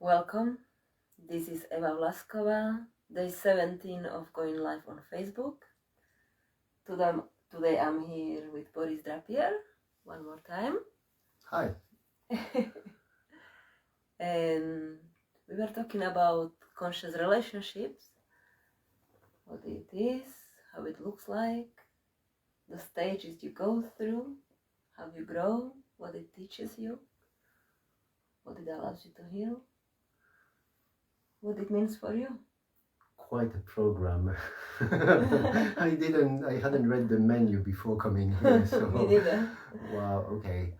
Welcome. This is Eva Vlaskova, day 17 of going live on Facebook. Today I'm here with Boris Drappier, one more time. Hi. And we were talking about conscious relationships, what it is, how it looks like, the stages you go through, how you grow, what it teaches you, what it allows you to heal, what it means for you. Quite a program. I hadn't read the menu before coming here, so Me neither. wow, okay.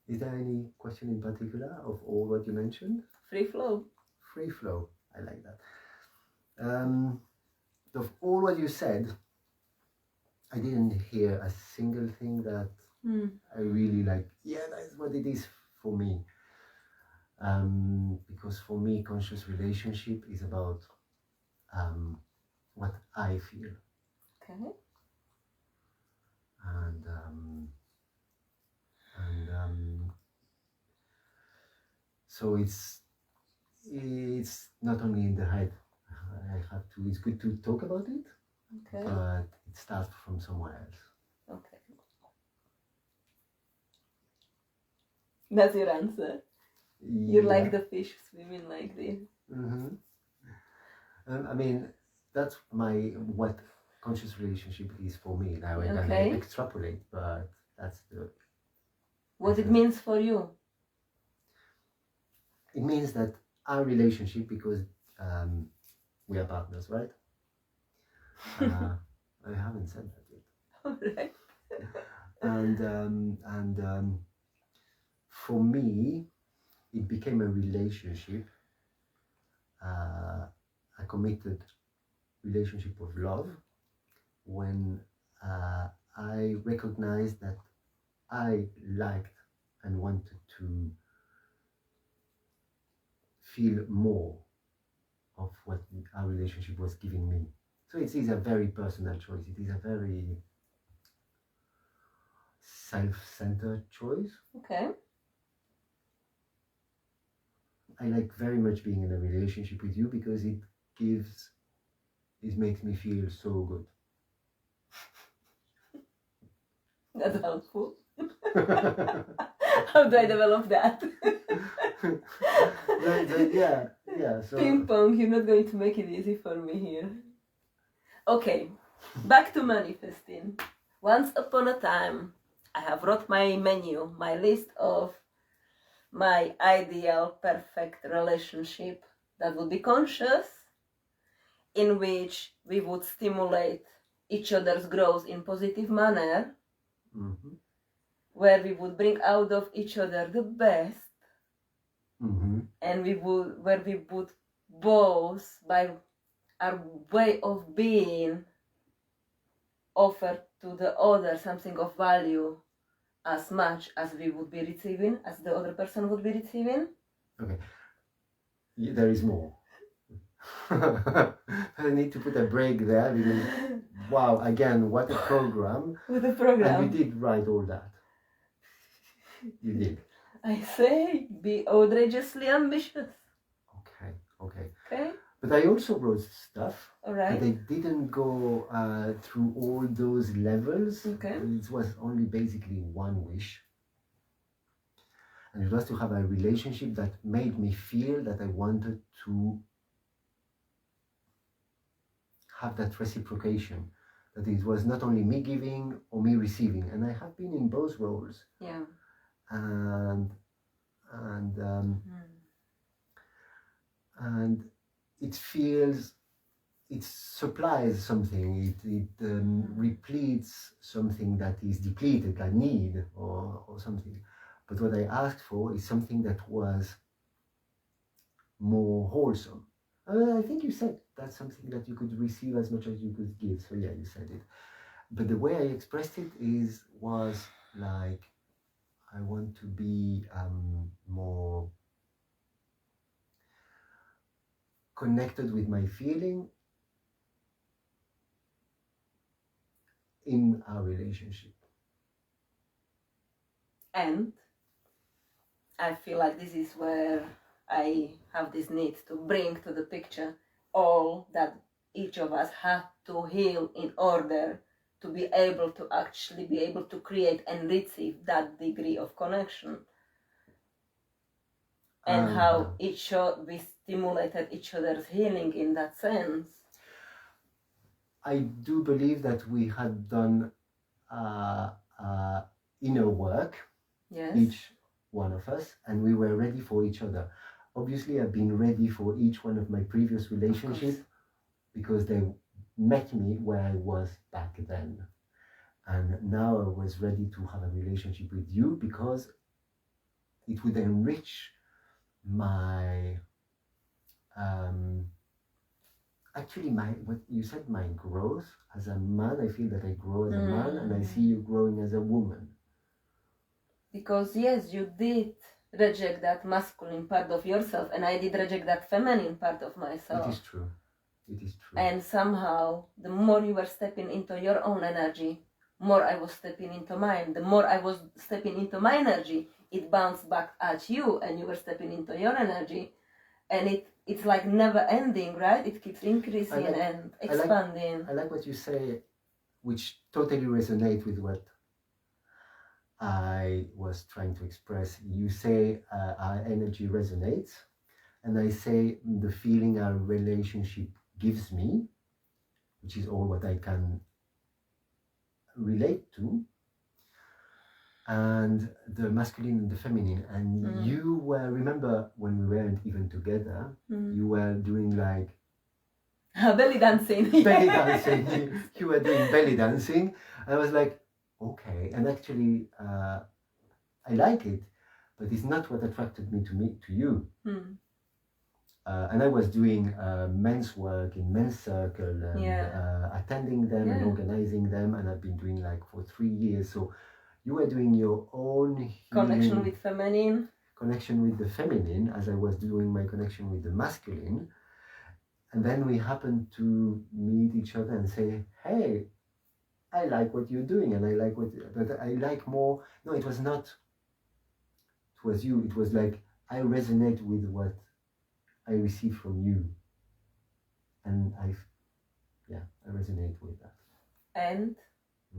Is there any question in particular of all what you mentioned? Free flow. Free flow, I like that. Of all what you said, I didn't hear a single thing that I really like. Yeah, that's what it is for me. Because for me, conscious relationship is about what I feel. Okay. And so it's not only in the head. It's good to talk about it, Okay. but it starts from somewhere else. Okay. That's your answer. You like the fish swimming like this. Mm-hmm. I mean, that's what conscious relationship is for me. Now I can extrapolate, but that's the. What it means for you? It means that our relationship, because we are partners, right? I haven't said that yet. All right. And for me, it became a relationship, a committed relationship of love, when I recognized that I liked and wanted to feel more of what our relationship was giving me. So it is a very personal choice. It is a very self-centered choice. Okay. I like very much being in a relationship with you because it makes me feel so good. That's helpful. How do I develop that? Yeah. So ping pong, you're not going to make it easy for me here. Okay, back to manifesting. Once upon a time, I have wrote my menu, my list of my ideal perfect relationship that would be conscious, in which we would stimulate each other's growth in positive manner, where we would bring out of each other the best, and where we would both, by our way of being, offer to the other something of value as much as we would be receiving, as the other person would be receiving. Okay. There is more. I need to put a break there because, wow, again, what a program. With a program. And you did write all that. You did. I say, be outrageously ambitious. Okay. But I also wrote stuff. All right. But I didn't go through all those levels. Okay. It was only basically one wish. And it was to have a relationship that made me feel that I wanted to have that reciprocation. That it was not only me giving or me receiving. And I have been in both roles. Yeah. And it feels, it supplies something, it repletes something that is depleted, a need or something. But what I asked for is something that was more wholesome. I think you said that's something that you could receive as much as you could give. So yeah, you said it. But the way I expressed it was like, I want to be more connected with my feeling in our relationship. And I feel like this is where I have this need to bring to the picture all that each of us had to heal in order to be able to actually be able to create and receive that degree of connection. And how we stimulated each other's healing in that sense. I do believe that we had done inner work, yes, each one of us, and we were ready for each other. Obviously, I've been ready for each one of my previous relationships because they met me where I was back then. And now I was ready to have a relationship with you because it would enrich my actually what you said, my growth as a man. I feel that I grow as a man, and I see you growing as a woman. Because yes, you did reject that masculine part of yourself, and I did reject that feminine part of myself. It is true. It is true. And somehow, the more you were stepping into your own energy, more I was stepping into mine. The more I was stepping into my energy, it bounced back at you, and you were stepping into your energy, and it's like never ending, right? It keeps increasing and expanding. I like what you say, which totally resonates with what I was trying to express. You say our energy resonates, and I say the feeling our relationship gives me, which is all what I can relate to, and the masculine and the feminine. And you were, remember when we weren't even together, you were doing like belly dancing. Belly dancing. You were doing belly dancing. I was like, okay. And actually, I like it, but it's not what attracted me to you. And I was doing men's work in men's circle and attending them and organizing them, and I've been doing like for 3 years. So you were doing your own healing, connection with feminine, connection with the feminine, as I was doing my connection with the masculine. And then we happened to meet each other and say, hey, I like what you're doing, and I like but I like more. No, it was not. It was you. It was like I resonate with what I receive from you, and I resonate with that. And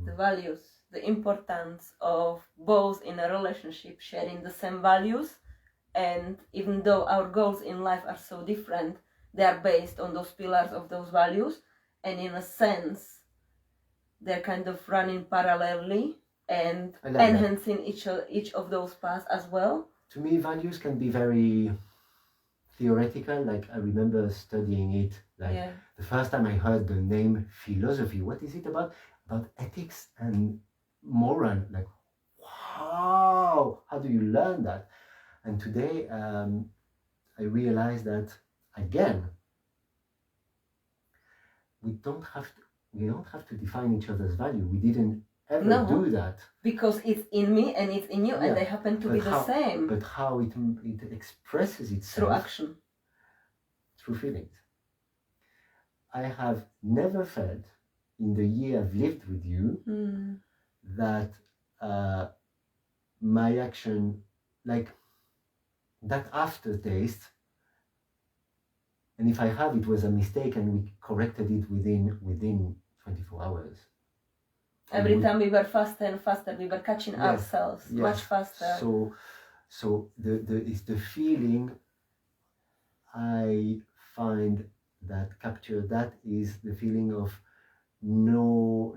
the values, the importance of both in a relationship sharing the same values, and even though our goals in life are so different, they are based on those pillars of those values, and in a sense they're kind of running parallelly and enhancing each of those paths as well. To me, values can be very theoretical. Like I remember studying it, like the first time I heard the name philosophy. What is it about? About ethics and moral. Like, wow, how do you learn that? And today I realize that again, we don't have to define each other's value. We didn't ever do that. Because it's in me and it's in you, and they happen to be the same. But how it expresses itself? Through action. Through feelings. I have never felt in the year I've lived with you that my action, like that aftertaste, and if I have, it was a mistake and we corrected it within 24 hours. Every time we were faster and faster, we were catching ourselves much faster. So it's the feeling I find that capture that is the feeling of no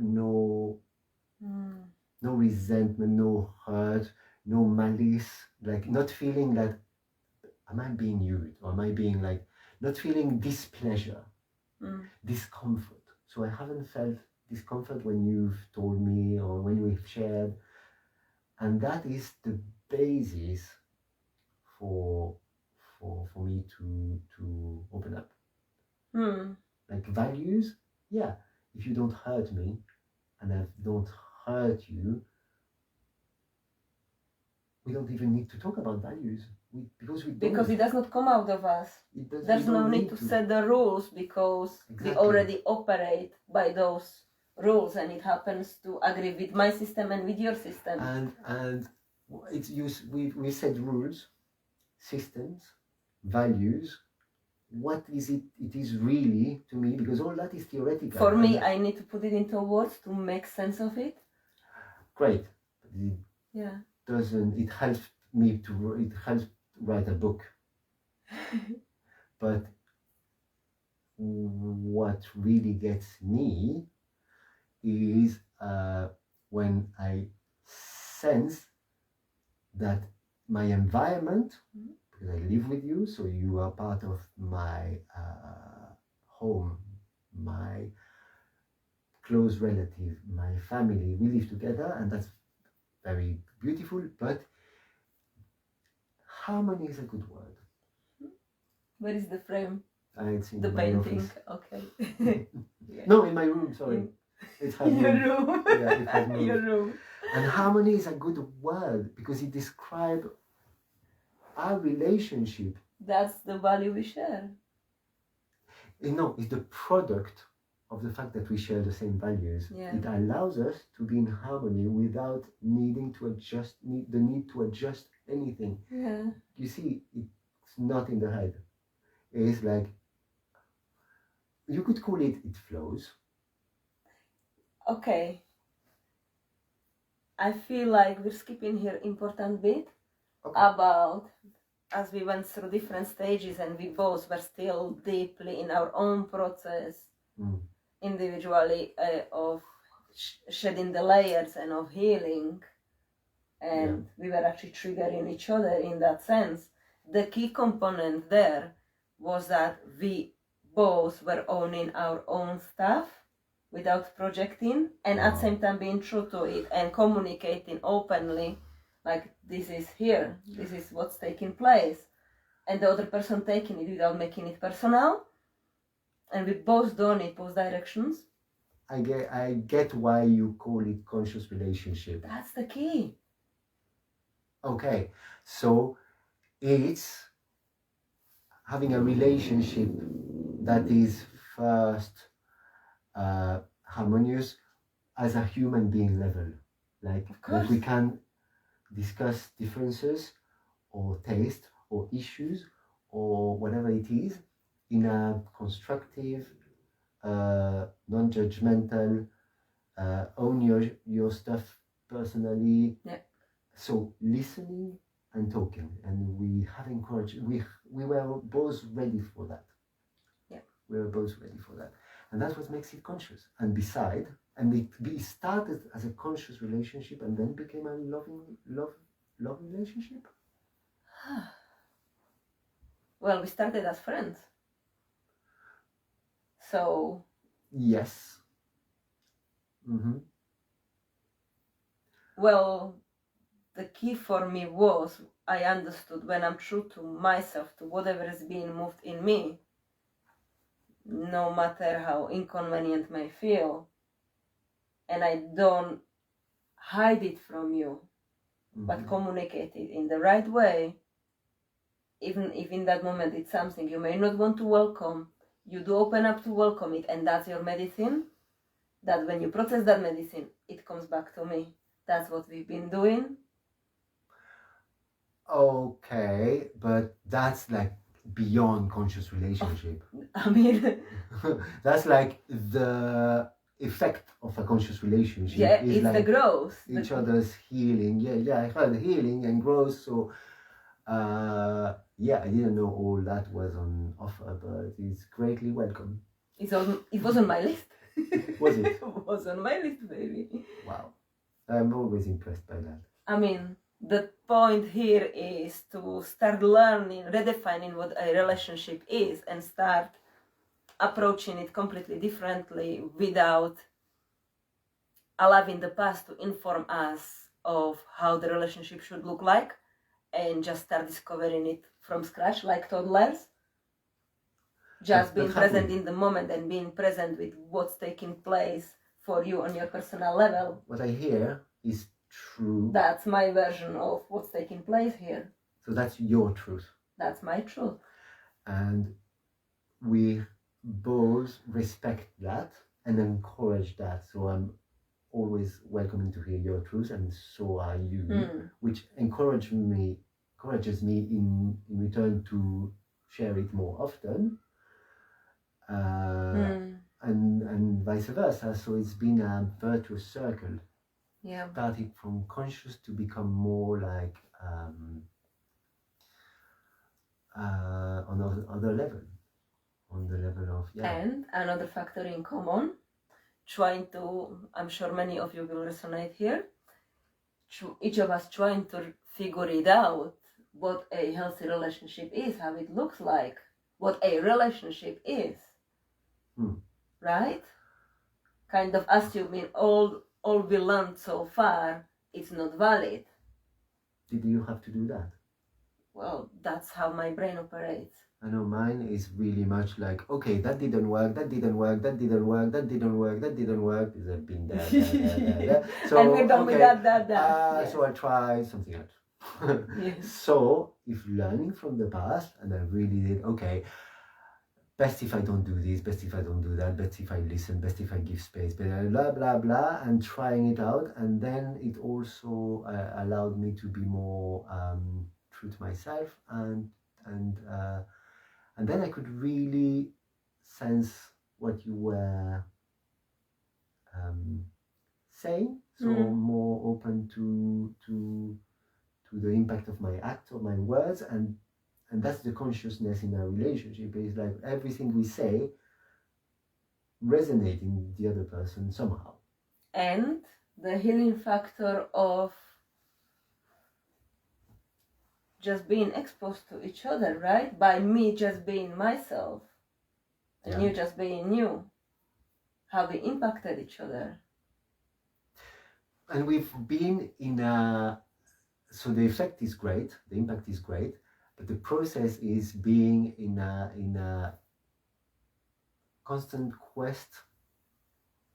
resentment, no hurt, no malice, like not feeling that am I being used, or am I being like, not feeling displeasure, discomfort. So I haven't felt discomfort when you've told me or when we've shared, and that is the basis for me to open up. Like values, if you don't hurt me and I don't hurt you, we don't even need to talk about values because it does not come out of us. There's no need to set the rules because we already operate by those rules, and it happens to agree with my system and with your system. And it's we set rules systems, values, what is it is really to me, because all that is theoretical. For me, I need to put it into words to make sense of it. Great. It Yeah. it helps me it helps write a book. But what really gets me is when I sense that my environment, because I live with you, so you are part of my home, my close relative, my family, we live together, and that's very beautiful, but harmony is a good word. Where is the frame? It's in The my painting. office. Okay. Yeah. No, in my room, sorry. It has Your moved. room. Yeah, it has moved. Your room. And harmony is a good word because it describes our relationship. That's the value we share. No, it's the product of the fact that we share the same values. Yeah. It allows us to be in harmony without needing to adjust, the need to adjust anything. Yeah. You see, it's not in the head. It's like, you could call it flows. Okay. I feel like we're skipping here important bit about as we went through different stages and we both were still deeply in our own process individually of shedding the layers and of healing, and we were actually triggering each other in that sense. The key component there was that we both were owning our own stuff without projecting, and at the same time being true to it and communicating openly, like this is here, this is what's taking place, and the other person taking it without making it personal, and we both done it both directions. I get why you call it conscious relationship. That's the key. Okay, so it's having a relationship that is first harmonious as a human being level, like that we can discuss differences or taste or issues or whatever it is in a constructive, non-judgmental, own your stuff personally. Yeah. So listening and talking, and we have encouraged. We were both ready for that. Yeah. We were both ready for that, and that's what makes it conscious. And it started as a conscious relationship, and then became a love relationship. Well, we started as friends. So. Yes. Mm-hmm. Well, the key for me was I understood when I'm true to myself, to whatever is being moved in me, no matter how inconvenient may feel, and I don't hide it from you, but communicate it in the right way, even if in that moment it's something you may not want to welcome, you do open up to welcome it, and that's your medicine. That when you process that medicine, it comes back to me. That's what we've been doing. Okay, but that's like beyond conscious relationship. I mean, that's like the effect of a conscious relationship. Yeah, is it's like the growth. Each other's healing. Yeah, I heard healing and growth. So, I didn't know all that was on offer, but it's greatly welcome. It was on my list. Was it? It was on my list, baby. Wow. I'm always impressed by that. I mean, the point here is to start learning, redefining what a relationship is, and start approaching it completely differently without allowing the past to inform us of how the relationship should look like, and just start discovering it from scratch like toddlers. Just being present in the moment and being present with what's taking place for you on your personal level. What I hear is true. That's my version of what's taking place here. So that's your truth. That's my truth. And we both respect that and encourage that. So I'm always welcoming to hear your truth, and so are you, which encouraged me encourages me in return to share it more often, and vice versa. So it's been a virtuous circle, Yeah. starting from conscious to become more like on other level, on the level of And another factor in common, I'm sure many of you will resonate here, each of us trying to figure it out, what a healthy relationship is, how it looks like, what a relationship is, right? Kind of assuming all we learned so far is not valid. Did you have to do that? Well, that's how my brain operates. I know mine is really much like, okay, that didn't work, that didn't work, that didn't work, that didn't work, that didn't work. Because I've been there. So, and we're done with that. Yes. So I try something else. Yes. So if learning from the past, and I really did, okay, best if I don't do this, best if I don't do that, best if I listen, best if I give space, blah, blah, blah, and trying it out. And then it also allowed me to be more true to myself, and then I could really sense what you were saying, so more open to the impact of my acts or my words, and that's the consciousness in our relationship. It's like everything we say resonating the other person somehow. And the healing factor of just being exposed to each other, right? By me just being myself and you just being you. How we impacted each other. And we've been in a... So the effect is great, the impact is great, but the process is being in a constant quest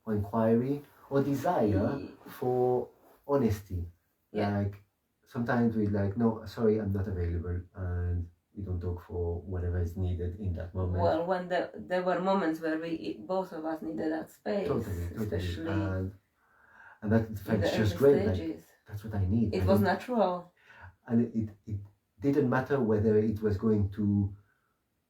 or inquiry or desire for honesty. Yeah. Like sometimes we're like, no, sorry, I'm not available, and we don't talk for whatever is needed in that moment. Well, when there were moments where both of us needed that space, totally, especially and that felt just great. Like, that's what I need. It was natural, and it didn't matter whether it was going to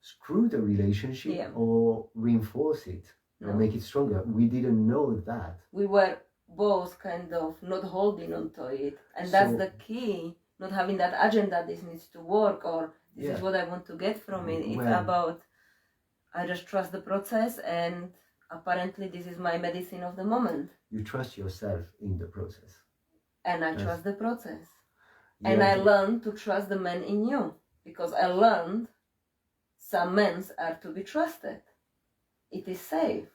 screw the relationship or reinforce it or make it stronger. We didn't know that. We were both kind of not holding onto it, and that's the key. Not having that agenda, this needs to work, or this is what I want to get from it. It's about, I just trust the process, and apparently this is my medicine of the moment. You trust yourself in the process. And I trust the process. And I learned to trust the men in you, because I learned some men are to be trusted. It is safe.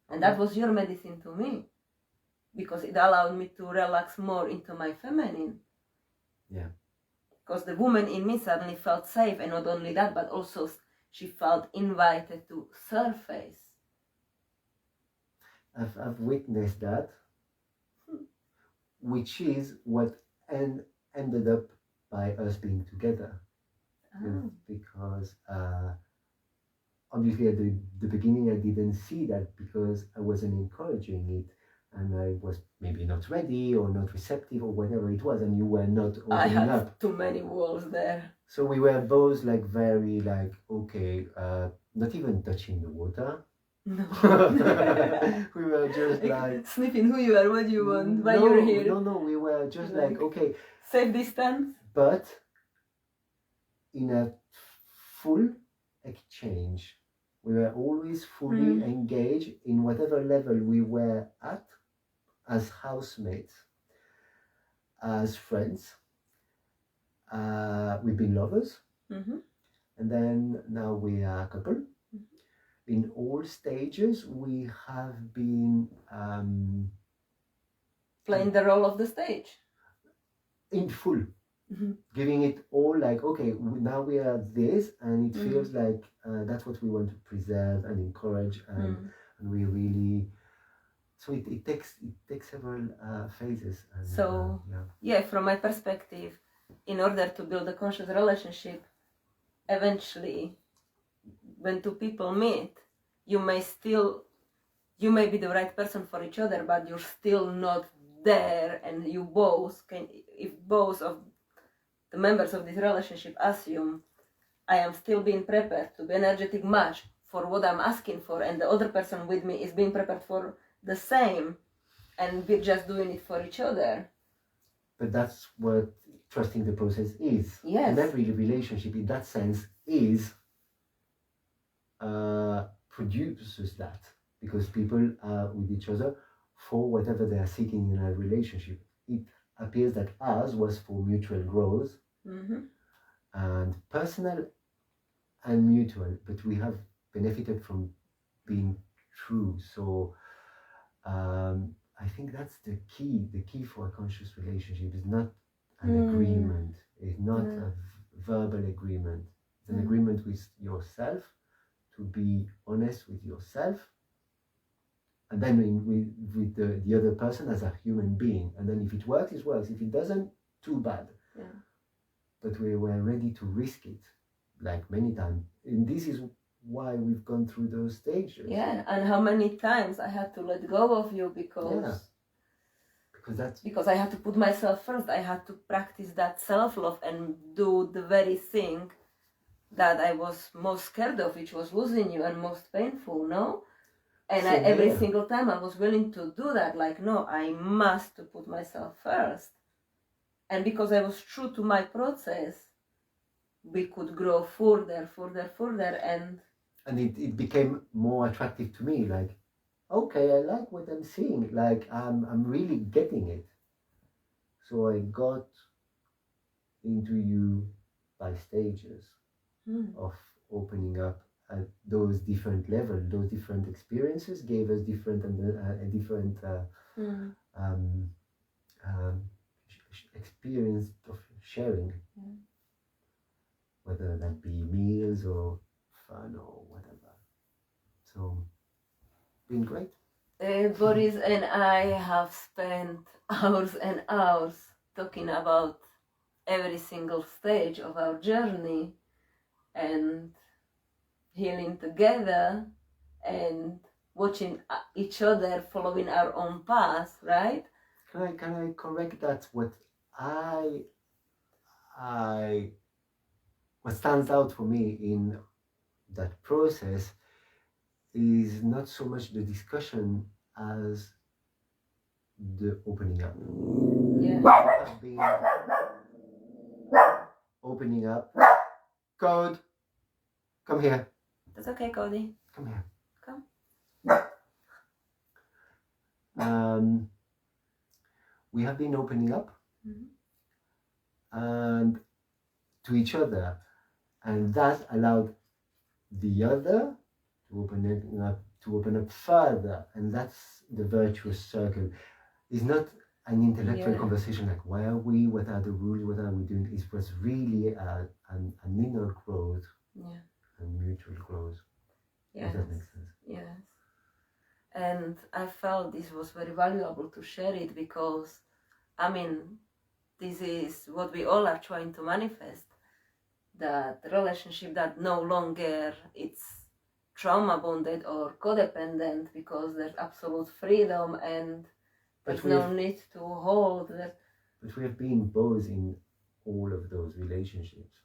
And that was your medicine to me, because it allowed me to relax more into my feminine. Yeah. Because the woman in me suddenly felt safe, and not only that, but also she felt invited to surface. I've witnessed that, which is what ended up by us being together. Because obviously at the beginning I didn't see that, because I wasn't encouraging it, and I was maybe not ready or not receptive or whatever it was, and you were not opening up. I had too many walls there. So we were both like very like, okay, not even touching the water. No. We were just like sniffing who you are, what you want, why you're here. No, we were just like, okay, safe distance. But in a full exchange. We were always fully engaged in whatever level we were at, as housemates, as friends. We've been lovers, and then now we are a couple. In all stages, we have been playing the role of the stage. In full. Giving it all, like, okay, now we are this, and it feels like that's what we want to preserve and encourage, and we really, so it takes several phases. And, so from my perspective, in order to build a conscious relationship, eventually when two people meet, you may be the right person for each other, but you're still not there, and you both can, if both of the members of this relationship assume I am still being prepared to be energetic match for what I'm asking for, and the other person with me is being prepared for the same, and we're just doing it for each other. But that's what trusting the process is. Yes. And every relationship in that sense is produces that, because people are with each other for whatever they are seeking in a relationship. It appears that ours was for mutual growth and personal and mutual, but we have benefited from being true. So I think that's the key. The key for a conscious relationship is not an agreement. It's not a verbal agreement. It's an agreement with yourself, to be honest with yourself, and then with the other person as a human being. And then if it works, it works. If it doesn't, too bad. Yeah. But we were ready to risk it, like many times. And this is why we've gone through those stages. Yeah, and how many times I had to let go of you because I had to put myself first. I had to practice that self-love and do the very thing that I was most scared of, which was losing you, and most painful, no? And So, every yeah. single time I was willing to do that, like, no, I must to put myself first. And because I was true to my process, we could grow further, and it became more attractive to me. Like, okay, I like what I'm seeing. Like, I'm really getting it. So I got into you by stages of opening up at those different levels. Those different experiences gave us different experience of sharing, whether that be meals or fun or whatever. So, been great. Boris and I have spent hours and hours talking about every single stage of our journey and healing together and watching each other following our own path, right? Can I correct that? What stands out for me in that process is not so much the discussion as the opening up. Yeah. I've been opening up. Code, come here. That's okay, Cody. Come here. Come. We have been opening up and to each other, and that allowed the other to open up further, and that's the virtuous circle. It's not an intellectual conversation like why are we, what are the rules, what are we doing. It was really an inner growth and mutual growth. Yes. If that makes sense. Yes. And I felt this was very valuable to share it because, I mean, this is what we all are trying to manifest. That relationship that no longer it's trauma bonded or codependent, because there's absolute freedom and there's no need to hold that. But we have been both in all of those relationships.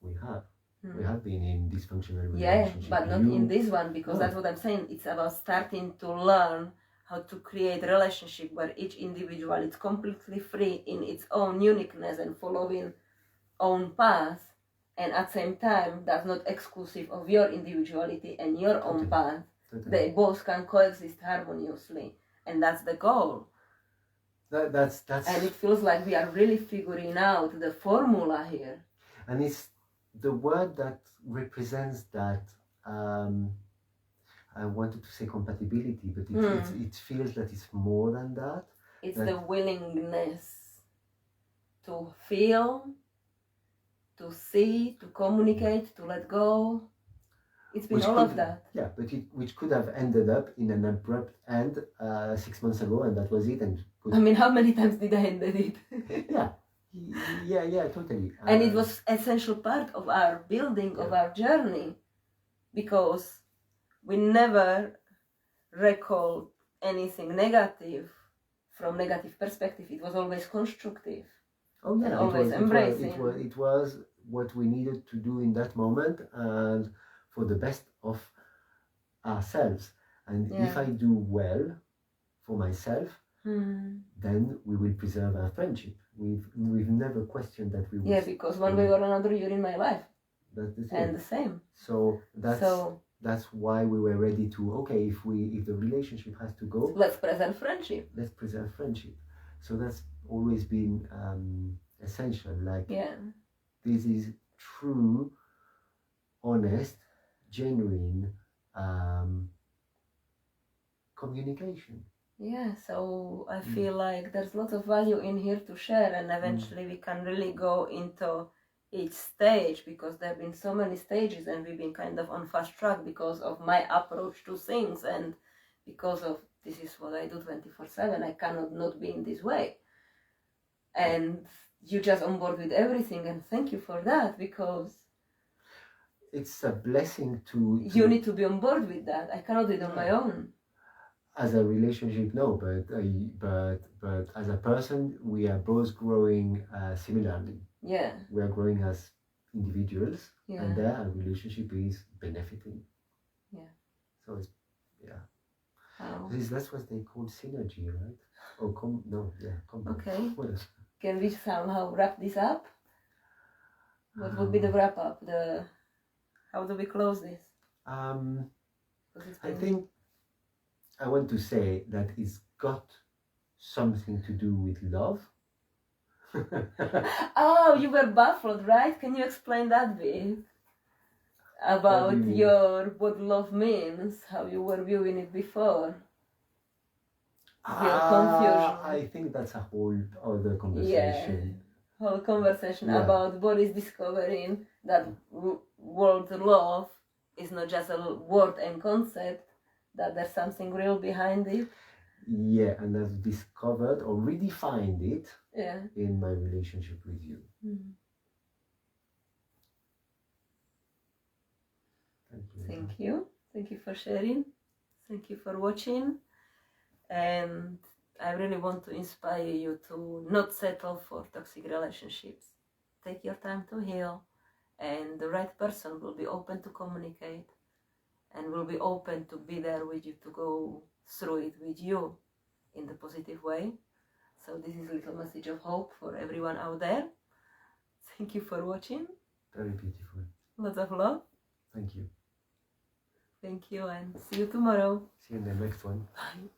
We have. We have been in dysfunctional relationships. Yeah, but not in this one, because that's what I'm saying. It's about starting to learn how to create a relationship where each individual is completely free in its own uniqueness and following own path, and at the same time that's not exclusive of your individuality and your own path. They both can coexist harmoniously, and that's the goal. That's and it feels like we are really figuring out the formula here. And it's the word that represents that. I wanted to say compatibility, but it feels that it's more than that. It's the willingness to feel, to see, to communicate, to let go. It's been all of that. Yeah, but which could have ended up in an abrupt end 6 months ago, and that was it. And I mean, how many times did I end it? Yeah, totally. And it was essential part of our building, of our journey, because we never recalled anything negative from negative perspective. It was always constructive. Oh yeah, and always embracing. It was what we needed to do in that moment, and for the best of ourselves. And if Yeah. I do well for myself, then we will preserve our friendship. We've never questioned that we will. Yeah, because one way or another, you're in my life. That's the thing. And the same. So that's why we were ready to, okay, if the relationship has to go, let's preserve friendship. Let's preserve friendship. So that's always been essential. Like, yeah, this is true, honest, genuine communication. Yeah, so I feel like there's lots of value in here to share, and eventually we can really go into each stage, because there have been so many stages and we've been kind of on fast track because of my approach to things, and because of this is what I do 24/7. I cannot not be in this way. And you just on board with everything, and thank you for that, because it's a blessing to you need to be on board with that. I cannot do it on my own. As a relationship, no, but as a person, we are both growing similarly. Yeah. We are growing as individuals, yeah. and there our relationship is benefiting. Yeah. So it's, yeah. Wow. That's what they call synergy, right? Oh, Okay. What else? Can we somehow wrap this up? What would be the wrap up? How do we close this? I think I want to say that it's got something to do with love. Oh, you were baffled, right? Can you explain that bit? About what love means, how you were viewing it before. Your confusion. I think that's a whole other conversation. Yeah, whole conversation about Boris discovering that word love is not just a word and concept, that there's something real behind it. Yeah, and I've discovered or redefined it in my relationship with you. Thank you. Thank you for sharing. Thank you for watching. And I really want to inspire you to not settle for toxic relationships. Take your time to heal, and the right person will be open to communicate and will be open to be there with you, to go through it with you in the positive way. So this is a little message of hope for everyone out there. Thank you for watching. Very beautiful. Lots of love. Thank you. Thank you, and see you tomorrow. See you in the next one. Bye.